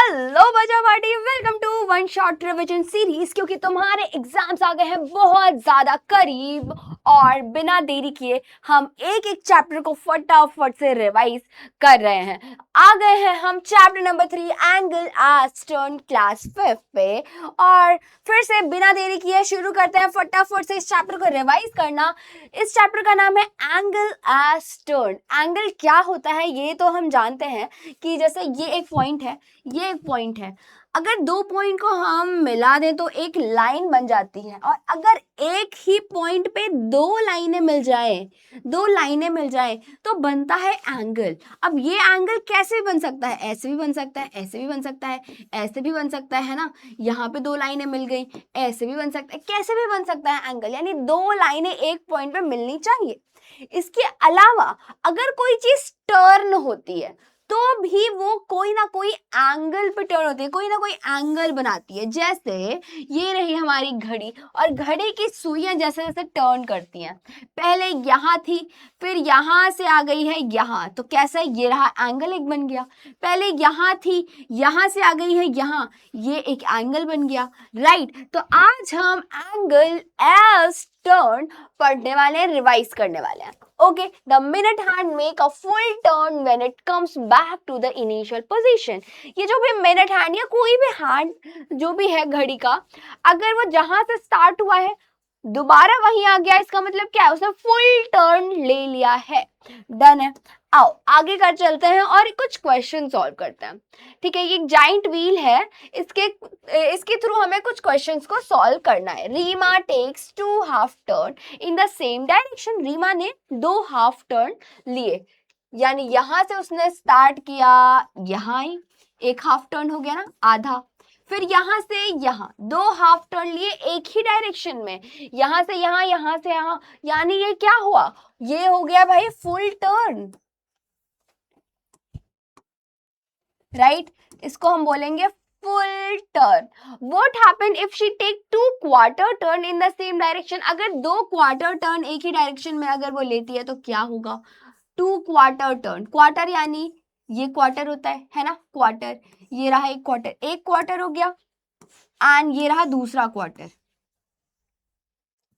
Hello बच्चा party, welcome to one shot revision series. क्योंकि तुम्हारे एग्जाम्स आ गए हैं बहुत ज्यादा करीब और बिना देरी किए हम एक एक चैप्टर को फटाफट से रिवाइज कर रहे हैं। आ गए हैं हम chapter number 3 angle as turn class 5 पे। और फिर से बिना देरी किए शुरू करते हैं फटाफट से इस चैप्टर को रिवाइज करना। इस चैप्टर का नाम है एंगल एज टर्न। एंगल क्या होता है ये तो हम जानते हैं कि जैसे ये एक पॉइंट है, ये एक पॉइंट है, अगर दो पॉइंट को हम मिला दें तो एक लाइन बन जाती है। और अगर एक ही पॉइंट पे दो लाइनें मिल जाए तो बनता है एंगल। अब ये एंगल कैसे भी बन सकता है, ऐसे भी बन सकता है, ऐसे भी बन सकता है, ऐसे भी बन सकता है ना। यहाँ पे दो लाइनें मिल गई, ऐसे भी बन सकता है, कैसे भी बन सकता है एंगल, यानी दो लाइनें एक पॉइंट पे मिलनी चाहिए। इसके अलावा अगर कोई चीज टर्न होती है तो भी वो कोई ना कोई एंगल पे टर्न होती है, कोई ना कोई एंगल बनाती है। जैसे ये रही हमारी घड़ी, और घड़ी की सुइयां जैसे जैसे टर्न करती हैं, पहले यहाँ थी फिर यहाँ से आ गई है यहाँ, तो कैसा है, ये रहा एंगल एक बन गया। पहले यहाँ थी, यहाँ से आ गई है यहाँ, ये एक एंगल बन गया, राइट। तो आज हम एंगल एज टर्न पढ़ने वाले हैं, रिवाइज करने वाले हैं। Okay, the minute hand make a full turn when it comes back to the initial position. ये जो भी minute hand या कोई भी hand जो भी है घड़ी का, अगर वो जहां से स्टार्ट हुआ है दोबारा वहीं आ गया, इसका मतलब क्या है, उसने फुल टर्न ले लिया है। डन है। आओ आगे कर चलते हैं और कुछ क्वेश्चन सॉल्व करते हैं। ठीक है, ये एक जाइंट व्हील है, इसके थ्रू हमें कुछ क्वेश्चंस को सॉल्व करना है। Reema takes 2 half turn in the same direction. Reema ने 2 हाफ टर्न लिए, यानी यहां से उसने स्टार्ट किया, यहां ही एक हाफ टर्न हो गया ना, आधा। फिर यहां से यहां 2 हाफ टर्न लिए एक ही डायरेक्शन में, यहां से यहां, यहां से यहां, यानी ये क्या हुआ, ये हो गया भाई फुल टर्न, राइट। इसको हम बोलेंगे full turn. What happen if she take 2 quarter turn in the same direction? अगर 2 क्वार्टर टर्न एक ही डायरेक्शन में अगर वो लेती है तो क्या होगा, 2 क्वार्टर टर्न, क्वार्टर यानी ये क्वार्टर होता है ना, क्वार्टर, ये रहा एक क्वार्टर, एक क्वार्टर हो गया, एंड ये रहा दूसरा क्वार्टर।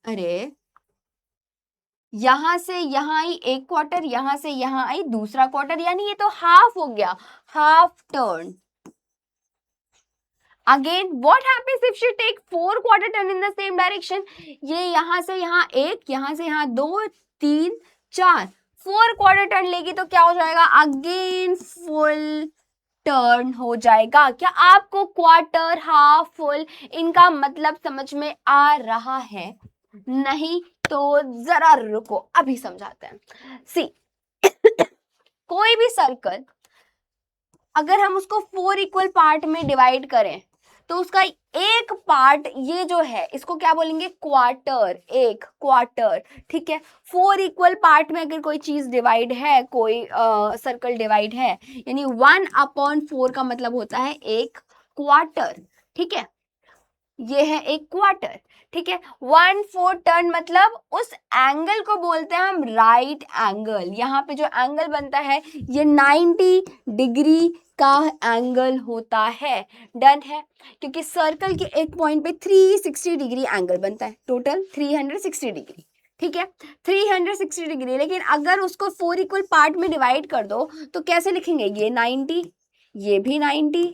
अरे यहां से यहां आई एक क्वार्टर, यहां से यहां आई दूसरा क्वार्टर, यानी ये तो हाफ हो गया, half turn. Again, what happens if she take 4 quarter turn in the same direction? ये यहां से यहां एक, यहां से यहां 2, 3, 4, 4 क्वार्टर टर्न लेगी तो क्या हो जाएगा, अगेन फुल टर्न हो जाएगा। क्या आपको क्वार्टर, हाफ, फुल इनका मतलब समझ में आ रहा है? नहीं तो जरा रुको, अभी समझाते हैं। सी कोई भी सर्कल अगर हम उसको 4 इक्वल पार्ट में डिवाइड करें तो उसका एक पार्ट ये जो है इसको क्या बोलेंगे, क्वार्टर, एक क्वार्टर। ठीक है, 4 इक्वल पार्ट में अगर कोई चीज डिवाइड है, कोई सर्कल डिवाइड है, यानी 1/4 का मतलब होता है एक क्वार्टर। ठीक है, ये है एक क्वार्टर। ठीक है, 1/4 टर्न मतलब उस एंगल को बोलते हैं हम राइट एंगल। यहाँ पे जो एंगल बनता है ये 90 डिग्री का एंगल होता है। डन है, क्योंकि सर्कल के एक पॉइंट पे 360 डिग्री एंगल बनता है, टोटल 360 डिग्री। ठीक है, 360 डिग्री। लेकिन अगर उसको 4 इक्वल पार्ट में डिवाइड कर दो तो कैसे लिखेंगे, ये 90, ये भी 90,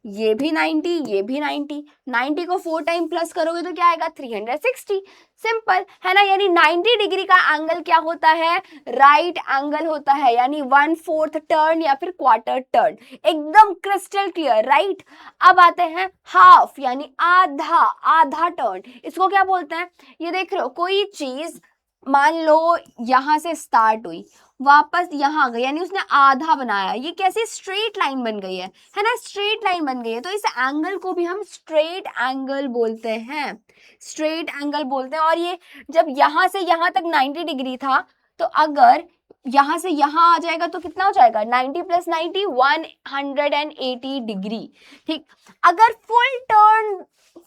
ये भी 90, ये भी 90, 90 को 4 टाइम प्लस करोगे तो क्या आएगा, 360। सिंपल है ना, यानी 90 डिग्री का एंगल क्या होता है, राइट एंगल होता है, यानी 1/4 टर्न या फिर क्वार्टर टर्न। एकदम क्रिस्टल क्लियर, राइट। अब आते हैं हाफ, यानी आधा, आधा टर्न। इसको क्या बोलते हैं, ये देख रहे हो, कोई चीज मान लो यहां से स्टार्ट हुई, वापस यहां आ गई, यानी उसने आधा बनाया, ये कैसी स्ट्रेट लाइन बन गई है ना, स्ट्रेट लाइन बन गई है। तो इस एंगल को भी हम स्ट्रेट एंगल बोलते हैं, स्ट्रेट एंगल बोलते हैं। और ये जब यहां से यहां तक 90 डिग्री था, तो अगर यहां से यहां आ जाएगा तो कितना हो जाएगा, 90 + 90 180 डिग्री। ठीक, अगर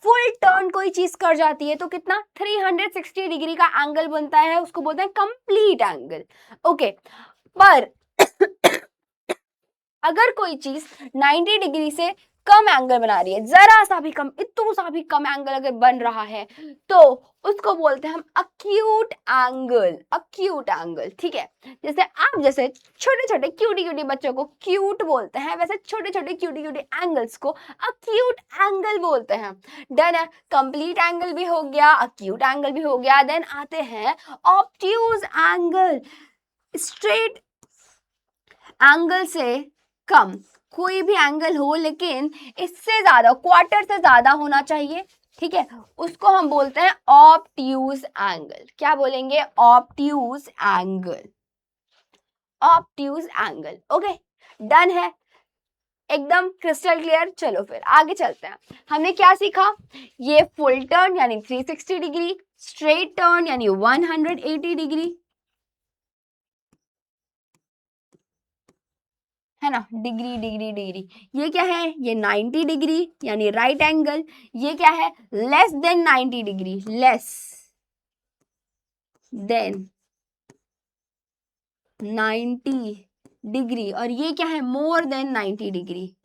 फुल टर्न कोई चीज कर जाती है तो कितना, 360 डिग्री का एंगल बनता है, उसको बोलते हैं कंप्लीट एंगल। ओके, पर अगर कोई चीज 90 डिग्री से कम एंगल बना रही है, जरा सा भी कम, इतना सा भी कम एंगल अगर बन रहा है तो उसको बोलते हैं हम अक्यूट एंगल, अक्यूट एंगल। ठीक है, जैसे आप जैसे छोटे छोटे क्यूटी क्यूटी बच्चों को क्यूट बोलते हैं, वैसे छोटे छोटे क्यूटी क्यूटी एंगल्स को अक्यूट एंगल बोलते हैं। डन है, कंप्लीट एंगल भी हो गया, अक्यूट एंगल भी हो गया। देन आते हैं ऑब्ट्यूज एंगल, स्ट्रेट एंगल से कम कोई भी एंगल हो लेकिन इससे ज्यादा, क्वार्टर से ज्यादा होना चाहिए। ठीक है, उसको हम बोलते हैं ऑब्ट्यूज एंगल। क्या बोलेंगे? Obtuse angle, obtuse angle. Okay, done है, एकदम क्रिस्टल क्लियर। चलो फिर आगे चलते हैं। हमने क्या सीखा? ये फुल टर्न यानी 360 डिग्री, स्ट्रेट टर्न यानी 180 डिग्री, है ना, डिग्री डिग्री डिग्री। ये क्या है? ये 90 डिग्री यानी राइट एंगल। ये क्या है? Less than 90 degree, less than 90 degree. और ये क्या है? More than 90 degree.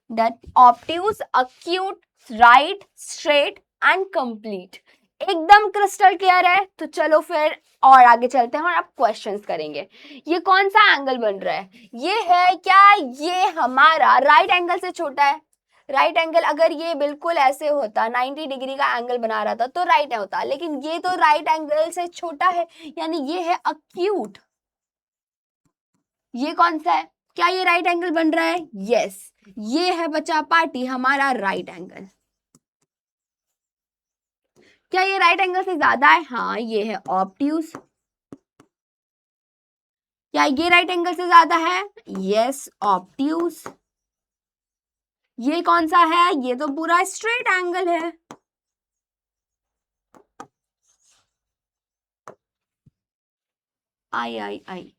That obtuse, acute, right, straight and complete. एकदम क्रिस्टल क्लियर है। तो चलो फिर और आगे चलते हैं और अब क्वेश्चंस करेंगे। ये कौन सा एंगल बन रहा है? ये है क्या? ये हमारा राइट एंगल से छोटा है। राइट एंगल अगर ये बिल्कुल ऐसे होता, 90 डिग्री का एंगल बना रहा था तो राइट होता, लेकिन ये तो राइट एंगल से छोटा है, यानी ये है अक्यूट। ये कौन सा है? क्या ये राइट एंगल बन रहा है? यस, ये है बच्चा पार्टी हमारा राइट एंगल। क्या ये राइट एंगल से ज्यादा है? हाँ, ये है ऑब्ट्यूज। क्या ये राइट एंगल से ज्यादा है? Yes, obtuse. ये कौन सा है? ये तो पूरा स्ट्रेट एंगल है। आई आई आई।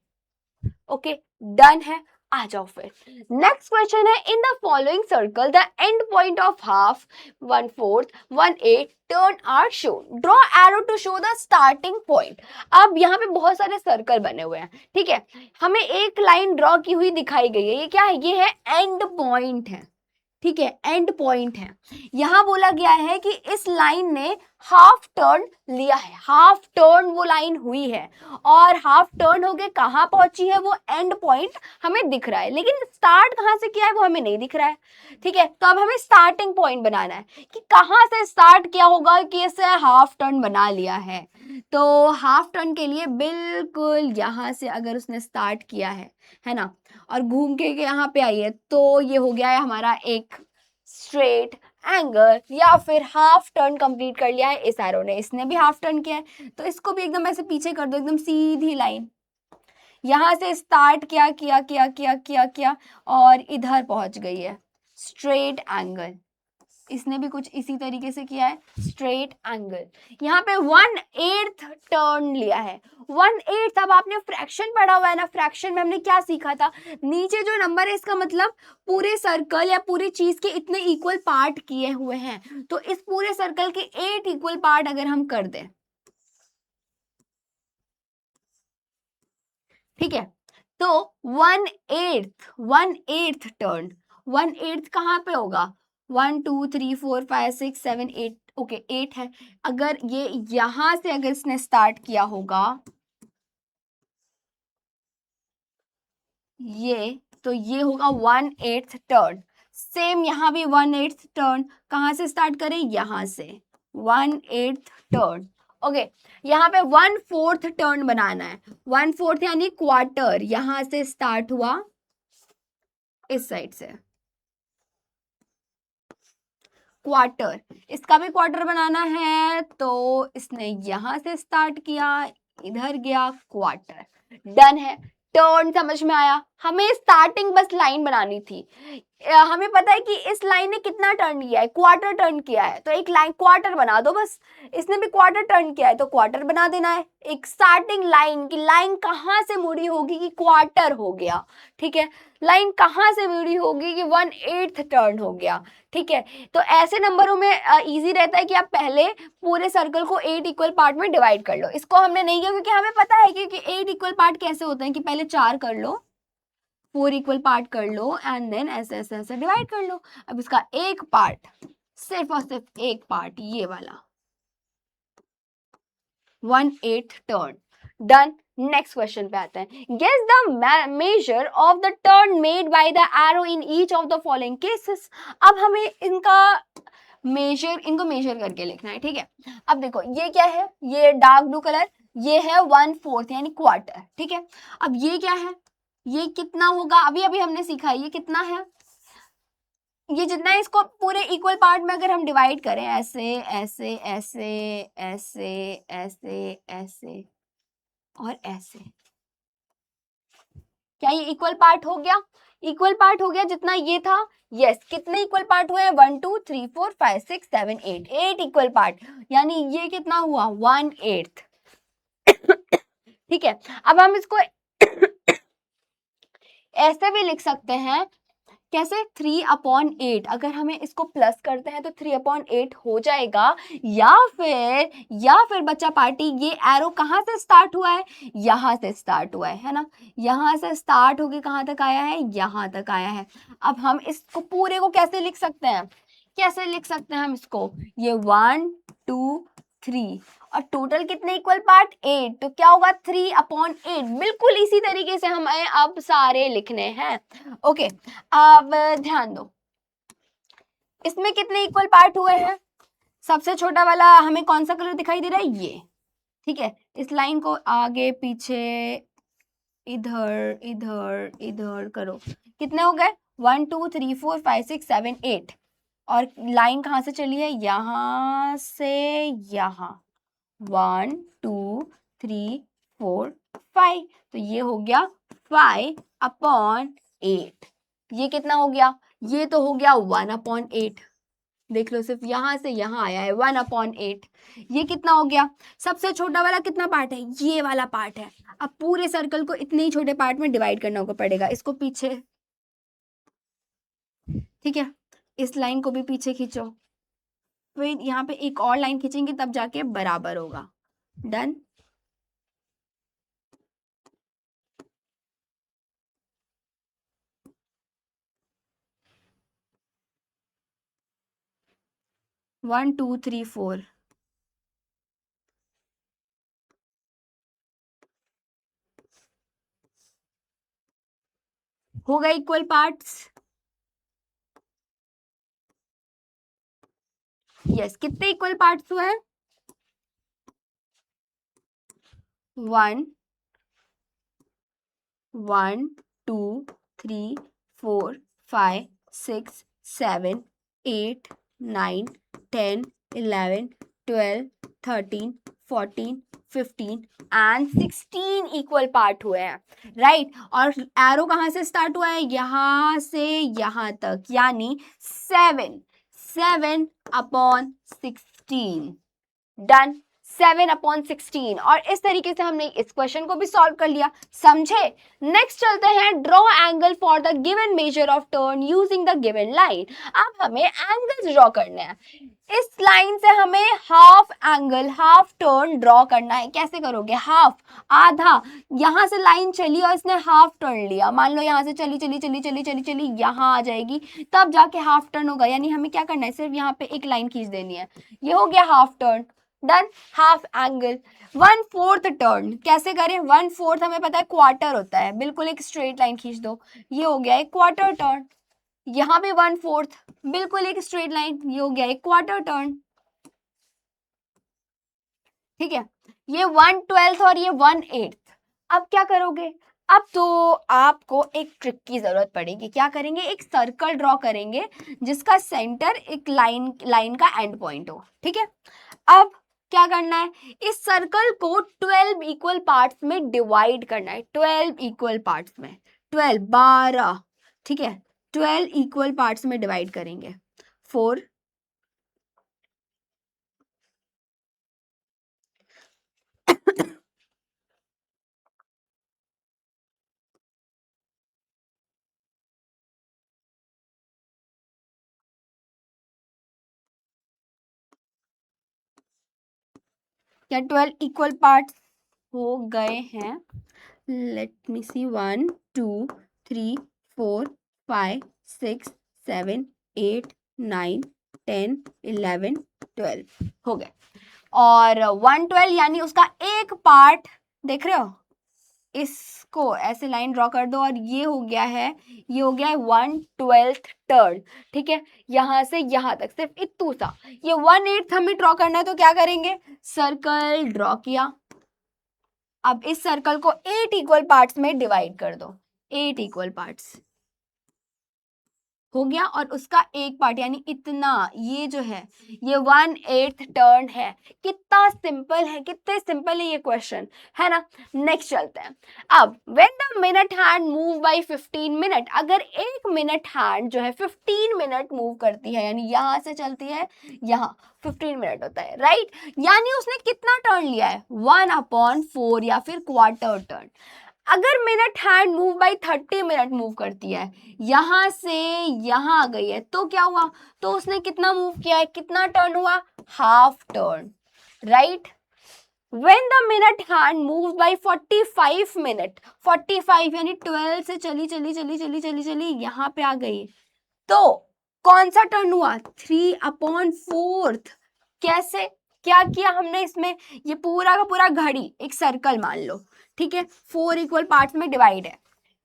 ओके, डन है। आ जाओ फिर। नेक्स्ट क्वेश्चन है, in the following circle the end point of half, 1/4, 1/8 turn are shown, draw arrow to show the starting point. अब यहाँ पे बहुत सारे सर्कल बने हुए हैं। ठीक है, हमें एक लाइन ड्रॉ की हुई दिखाई गई है। ये क्या है? ये है एंड पॉइंट है। ठीक है, एंड पॉइंट है। यहां बोला गया है कि इस लाइन ने हाफ टर्न लिया है, हाफ टर्न वो लाइन हुई है, और हाफ टर्न होके कहां पहुंची है? वो एंड पॉइंट हमें दिख रहा है, लेकिन स्टार्ट कहां से किया है वो हमें नहीं दिख रहा है। ठीक है, तो अब हमें स्टार्टिंग पॉइंट बनाना है कि कहां से स्टार्ट किया होगा कि इसे हाफ टर्न बना लिया है। तो हाफ टर्न के लिए बिल्कुल यहां से अगर उसने स्टार्ट किया है ना, और घूम के यहाँ पे आई है, तो ये हो गया है हमारा एक स्ट्रेट एंगल, या फिर हाफ टर्न कंप्लीट कर लिया है इस एरो ने। इसने भी हाफ टर्न किया है, तो इसको भी एकदम ऐसे पीछे कर दो, एकदम सीधी लाइन। यहां से स्टार्ट किया किया किया किया किया किया और इधर पहुंच गई है, स्ट्रेट एंगल। इसने भी कुछ इसी तरीके से किया है, स्ट्रेट एंगल। यहाँ पे 1/8 टर्न लिया है। 1/8, अब आपने फ्रैक्शन पढ़ा हुआ है ना, फ्रैक्शन में हमने क्या सीखा था? नीचे जो नंबर है इसका मतलब पूरे सर्कल या पूरी चीज के इतने इक्वल पार्ट किए हुए हैं। तो इस पूरे सर्कल के 8 इक्वल पार्ट अगर हम कर दें, ठीक है, तो 1/8 टर्न, 1/8 कहाँ पे होगा? 1 2 3 4 5 6 7 8, ओके 8 है। अगर ये यहां से अगर इसने स्टार्ट किया होगा ये, तो ये होगा 1/8 टर्न। सेम यहाँ भी 1/8 टर्न। कहाँ से स्टार्ट करें? यहां से 1/8 टर्न। ओके, यहाँ पे 1/4 टर्न बनाना है। 1/4 यानी क्वार्टर, यहां से स्टार्ट हुआ इस साइड से क्वार्टर, इसका भी क्वार्टर बनाना है, तो इसने यहां से स्टार्ट किया, इधर गया, क्वार्टर। डन है, टर्न समझ में आया। हमें स्टार्टिंग बस लाइन बनानी थी। हमें पता है कि इस लाइन ने कितना टर्न किया है, क्वार्टर टर्न किया है, तो एक लाइन क्वार्टर बना दो बस। इसने भी क्वार्टर टर्न किया है तो क्वार्टर बना देना है। एक स्टार्टिंग लाइन की लाइन कहाँ से मुड़ी होगी कि क्वार्टर हो गया, ठीक है। लाइन कहाँ से मुड़ी होगी कि 1/8 टर्न हो गया, ठीक है। तो ऐसे नंबरों में इजी रहता है कि आप पहले पूरे सर्कल को 8 इक्वल पार्ट में डिवाइड कर लो। इसको हमने नहीं किया क्योंकि हमें पता है कि 8 इक्वल पार्ट कैसे होते हैं कि पहले 4 कर लो, 4 इक्वल पार्ट कर लो एंड देन ऐसे ऐसे ऐसे डिवाइड कर लो। अब इसका एक पार्ट, सिर्फ और सिर्फ एक पार्ट, ये वाला 1/8 टर्न। डन। नेक्स्ट क्वेश्चन पे आते हैं। Guess the measure of the turn made by the arrow in each of the following cases. अब हमें इनको मेजर करके लिखना है, ठीक है। अब देखो ये क्या है, ये डार्क ब्लू कलर, ये है 1/4 यानी क्वार्टर, ठीक है। अब ये क्या है, ये कितना होगा, अभी अभी हमने सीखा है, ये कितना है, ये जितना है इसको पूरे इक्वल पार्ट में अगर हम डिवाइड करें ऐसे ऐसे ऐसे ऐसे ऐसे ऐसे और ऐसे, क्या ये इक्वल पार्ट हो गया, इक्वल पार्ट हो गया जितना ये था। यस, कितने इक्वल पार्ट हुए हैं, 1 2 3 4 5 6 7 8, 8 इक्वल पार्ट, यानी ये कितना हुआ 1/8, ठीक है। अब हम इसको ऐसे भी लिख सकते हैं, कैसे, 3/8, अगर हमें इसको प्लस करते हैं तो 3/8 हो जाएगा। या फिर बच्चा पार्टी, ये एरो कहाँ से स्टार्ट हुआ है, यहाँ से स्टार्ट हुआ है ना, यहाँ से स्टार्ट होके कहाँ तक आया है, यहाँ तक आया है। अब हम इसको पूरे को कैसे लिख सकते हैं, कैसे लिख सकते हैं हम इसको, ये 1 2 3 और टोटल कितने इक्वल पार्ट 8, तो क्या होगा 3/8। बिल्कुल इसी तरीके से हमें अब सारे लिखने हैं। ओके, अब ध्यान दो, इसमें कितने इक्वल पार्ट हुए हैं, सबसे छोटा वाला हमें कौन सा कलर दिखाई दे रहा है, ये, ठीक है। इस लाइन को आगे पीछे इधर इधर इधर करो, कितने हो गए 1 2 3 4 5 6 7 8, और लाइन कहाँ से चली है, यहाँ से यहाँ 1 2 3 4 5, तो ये हो गया 5/8। ये कितना हो गया, ये तो हो गया 1/8, देख लो सिर्फ यहां से यहां आया है 1/8। ये कितना हो गया, सबसे छोटा वाला कितना पार्ट है, ये वाला पार्ट है। अब पूरे सर्कल को इतने ही छोटे पार्ट में डिवाइड करना होगा पड़ेगा, इसको पीछे, ठीक है, इस लाइन को भी पीछे खींचो, फिर यहाँ पे एक और लाइन खींचेंगे तब जाके बराबर होगा। Done. One two three four, हो गए इक्वल पार्ट्स। यस, कितने इक्वल पार्ट्स हुए हैं, 1 1 2 3 4 5 6 7 8 9 10 11 12 13 14 15 एंड 16 इक्वल पार्ट हुए हैं, राइट। और एरो कहाँ से स्टार्ट हुआ है, यहाँ से यहाँ तक, यानी 7/16। डन, 7/16। और इस तरीके से हमने इस क्वेश्चन को भी सॉल्व कर लिया, समझे। नेक्स्ट चलते हैं, draw angle for the given measure of turn using the given line. अब हमें एंगल्स ड्रॉ करने हैं, इस लाइन से हमें half angle, half turn draw करना है। कैसे करोगे, हाफ, आधा, यहां से लाइन चली और इसने हाफ टर्न लिया, मान लो यहां से चली चली चली चली चली चली यहां आ जाएगी, तब जाके हाफ टर्न होगा। यानी हमें क्या करना है, सिर्फ यहाँ पे एक लाइन खींच देनी है, ये हो गया half turn. Done. Half angle, 1/4 turn कैसे करें, 1/4 हमें पता है क्वार्टर होता है, बिल्कुल एक स्ट्रेट लाइन खींच दो, ये हो गया एक क्वार्टर टर्न। यहाँ पे 1/4, बिल्कुल एक स्ट्रेट लाइन, ये हो गया एक क्वार्टर टर्न, ठीक है। ये 1/12 और ये 1/8। अब क्या करोगे, अब तो आपको एक ट्रिक की जरूरत पड़ेगी। क्या करेंगे, एक सर्कल ड्रॉ करेंगे जिसका सेंटर एक लाइन का एंड पॉइंट हो, ठीक है। अब क्या करना है, इस सर्कल को 12 इक्वल पार्ट्स में डिवाइड करना है, 12 इक्वल पार्ट्स में, 12 12, ठीक है। 12 इक्वल पार्ट्स में डिवाइड करेंगे। 4 क्या 12 इक्वल पार्ट्स हो गए हैं? लेट मी सी, 1 2 3 4 5 6 7 8 9 10 11 12 हो गए। और 112 यानी उसका एक पार्ट देख रहे हो, इसको ऐसे लाइन ड्रॉ कर दो और ये हो गया है, ये हो गया है 1/12 टर्न। ठीक है, यहां से यहां तक सिर्फ इतू सा, ये 1/8 हमें ड्रॉ करना है तो क्या करेंगे, सर्कल ड्रॉ किया। अब इस सर्कल को 8 इक्वल पार्ट्स में डिवाइड कर दो, 8 इक्वल पार्ट्स हो गया, और उसका एक पार्ट यानी इतना, ये जो है ये 1/8 टर्न है। कितना सिंपल है, कितने सिंपल है ये क्वेश्चन, है ना। नेक्स्ट चलते हैं। अब when the minute hand move by 15 minute, अगर एक मिनट हैंड जो है 15 मिनट मूव करती है, यानी यहां से चलती है यहाँ 15 मिनट होता है, राइट। यानी उसने कितना टर्न लिया है, 1/4 या फिर क्वार्टर टर्न। अगर minute hand move by 30 minute move करती है, यहां से यहां आ गई है, तो क्या हुआ, तो उसने कितना मूव किया है, कितना टर्न हुआ, half turn, right. When the minute hand move by 45 minute, 45 यानी 12 से चली चली चली चली चली चली यहां पे आ गई, तो कौन सा टर्न हुआ, 3/4। कैसे, क्या किया हमने इसमें, ये पूरा का पूरा घड़ी एक सर्कल मान लो, ठीक है, 4 इक्वल पार्ट्स में डिवाइड है,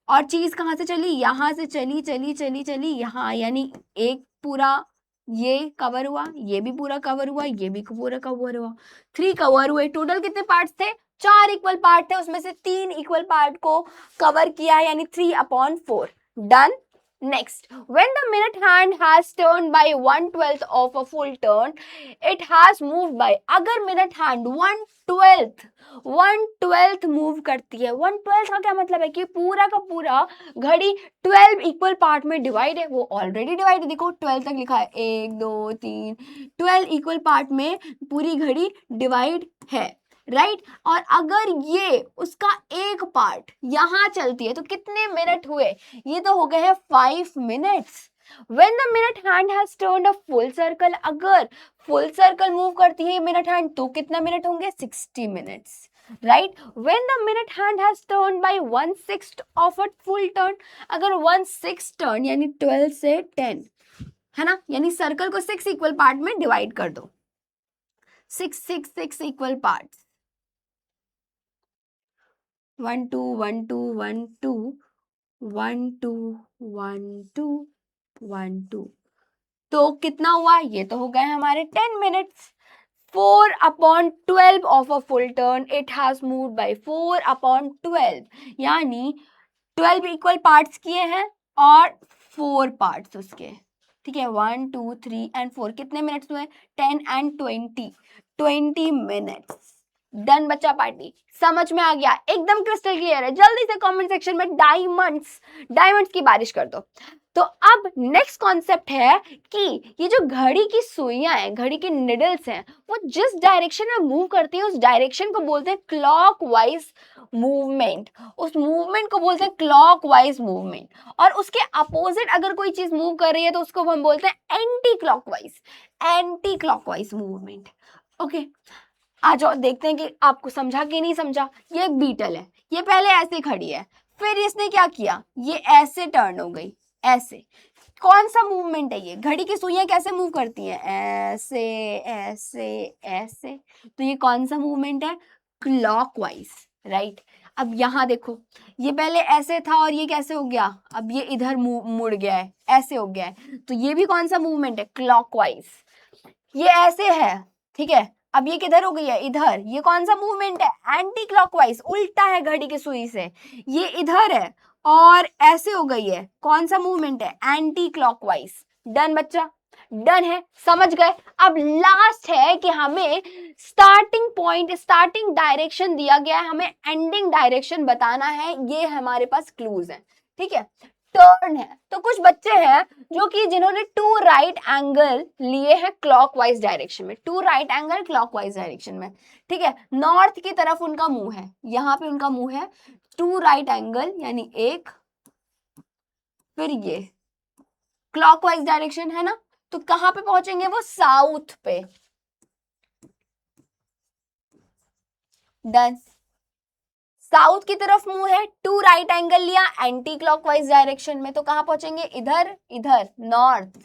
और चीज कहां से चली, यहां से चली चली चली चली यहां, यानी एक पूरा ये कवर हुआ, ये भी पूरा कवर हुआ, ये भी पूरा कवर हुआ, 3 कवर हुए। टोटल कितने पार्ट्स थे, 4 इक्वल पार्ट थे, उसमें से 3 इक्वल पार्ट को कवर किया है, यानी 3/4। Done. Next, when the minute hand has turned by 1/12 of a full turn, it has moved by, अगर minute hand 1/12 मूव करती है, 1/12 का क्या मतलब है कि पूरा का पूरा घड़ी 12 इक्वल पार्ट में डिवाइड है, वो ऑलरेडी डिवाइड है, देखो 12 तक लिखा है, 1 2 3, 12 इक्वल पार्ट में पूरी घड़ी डिवाइड है, राइट। और अगर ये उसका एक पार्ट यहां चलती है तो कितने मिनट हुए, ये तो हो गए हैं 5 minutes. When the minute hand has turned a full circle, अगर फुल सर्कल मूव करती है मिनट हैंड तो कितना मिनट होंगे, 60 minutes, right. When the minute hand has turned by 1/6 of a full turn, अगर 1/6 टर्न यानी 12 से 10, है ना, यानी सर्कल को 6 इक्वल पार्ट में डिवाइड कर दो, 6 इक्वल पार्ट्स, 1 2 1 2 1 2 1 2 1 2 1 2, तो कितना हुआ, ये तो हो गए हमारे 10 minutes. 4/12 of a full turn, it has moved by 4/12, यानी 12 इक्वल पार्ट्स किए हैं और 4 पार्ट्स उसके, ठीक है, 1 2 3 एंड 4, कितने मिनट्स हुए, 10 एंड 20 मिनट्स। डन बच्चा पार्टी, समझ में आ गया, एकदम क्रिस्टल क्लियर है। जल्दी से कमेंट सेक्शन में डायमंड्स की बारिश कर दो। तो अब नेक्स्ट कॉन्सेप्ट है कि ये जो घड़ी की सुइयां हैं, घड़ी की निडल्स हैं, वो जिस डायरेक्शन में मूव करती हैं उस डायरेक्शन को बोलते हैं क्लॉकवाइज मूवमेंट, उस मूवमेंट को बोलते हैं क्लॉकवाइज मूवमेंट। और उसके अपोजिट अगर कोई चीज मूव कर रही है तो उसको हम बोलते हैं एंटी क्लॉकवाइज मूवमेंट। ओके, आ जाओ देखते हैं कि आपको समझा कि नहीं समझा। ये एक बीटल है, ये पहले ऐसे खड़ी है, फिर इसने क्या किया, ये ऐसे टर्न हो गई, ऐसे, कौन सा मूवमेंट है ये, घड़ी की सुइयां कैसे मूव करती हैं, ऐसे ऐसे ऐसे, तो ये कौन सा मूवमेंट है, क्लॉकवाइज, राइट। अब यहां देखो, ये पहले ऐसे था और ये कैसे हो गया, अब ये इधर मुड़ गया है, ऐसे हो गया है, तो ये भी कौन सा मूवमेंट है, क्लॉकवाइज। ये ऐसे है, ठीक है, अब ये किधर हो गई है, इधर, ये कौन सा मूवमेंट है, एंटी क्लॉकवाइज, उल्टा है घड़ी की सुई से, ये इधर है और ऐसे हो गई है, कौन सा मूवमेंट है, एंटी क्लॉकवाइज। डन बच्चा, डन है, समझ गए। अब लास्ट है कि हमें स्टार्टिंग पॉइंट, स्टार्टिंग डायरेक्शन दिया गया है, हमें एंडिंग डायरेक्शन बताना है, ये हमारे पास क्लूज है, ठीक है। टर्न है। तो कुछ बच्चे हैं जो कि जिन्होंने टू राइट एंगल लिए हैं क्लॉकवाइज डायरेक्शन में, two right angle clockwise direction में, ठीक है। नॉर्थ की तरफ उनका मुंह है, यहाँ पे उनका मुंह है, टू राइट एंगल यानी एक, फिर ये क्लॉकवाइज डायरेक्शन है ना, तो कहां पे पहुंचेंगे वो? साउथ पे। डन। साउथ की तरफ मुंह है, टू राइट एंगल लिया एंटी क्लॉकवाइज डायरेक्शन में, तो कहां पहुंचेंगे? इधर, इधर नॉर्थ।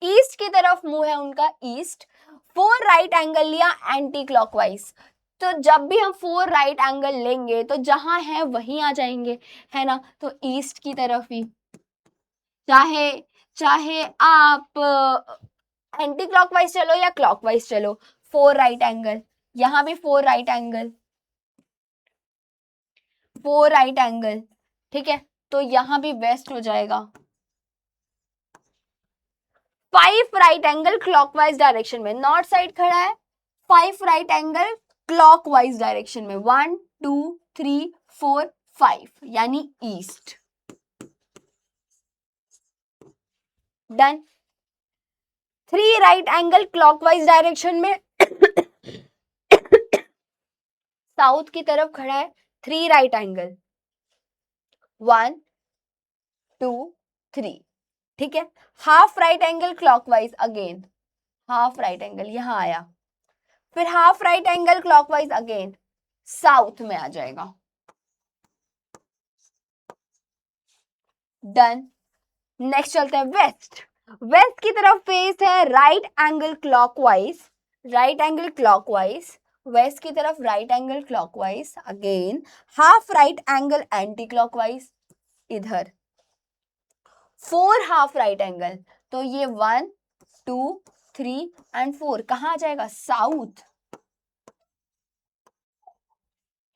ईस्ट की तरफ मुंह है उनका, ईस्ट, फोर राइट एंगल लिया एंटी क्लॉकवाइज, तो जब भी हम फोर राइट एंगल लेंगे तो जहां है वहीं आ जाएंगे, है ना, तो ईस्ट की तरफ ही। चाहे चाहे आप एंटी क्लॉकवाइज चलो या क्लॉकवाइज चलो, फोर राइट एंगल, यहां भी four right angle, four right angle, ठीक है, तो यहां भी वेस्ट हो जाएगा। Five right angle clockwise direction में, नॉर्थ साइड खड़ा है, five right angle clockwise direction में, 1 2 3 4 5 यानी east. Done. Three right angle clockwise direction में साउथ की तरफ खड़ा है, थ्री राइट एंगल, 1 2 3, ठीक है। Half right angle clockwise again, half right angle यहां आया, फिर half right angle clockwise again south में आ जाएगा। डन। नेक्स्ट चलते हैं वेस्ट। वेस्ट की तरफ फेस है right angle clockwise, right angle clockwise, west की तरफ right angle clockwise again, half right angle anticlockwise इधर, फोर हाफ राइट एंगल, तो ये 1 2 3 एंड 4 कहां आ जाएगा? साउथ,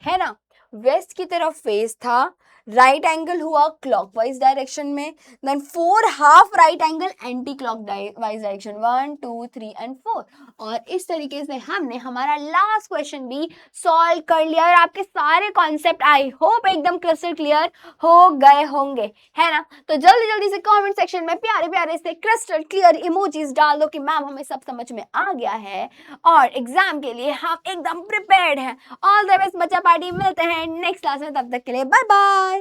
है ना। वेस्ट की तरफ फेस था, राइट एंगल हुआ क्लॉकवाइज डायरेक्शन में, then four half right angle anticlockwise direction, 1 2 3 and 4, और इस तरीके से हमने हमारा लास्ट क्वेश्चन भी सॉल्व कर लिया और आपके सारे कॉन्सेप्ट आई होप एकदम क्रिस्टल क्लियर हो गए होंगे, है ना। तो जल्दी जल्दी से कमेंट सेक्शन में प्यारे प्यारे से क्रिस्टल क्लियर इमोजीज डाल दो कि मैम हमें सब समझ में आ गया है और एग्जाम के लिए हम एकदम प्रिपेयर्ड हैं। ऑल द बेस्ट बच्चा पार्टी, मिलते हैं नेक्स्ट क्लास में, तब तक के लिए बाय बाय।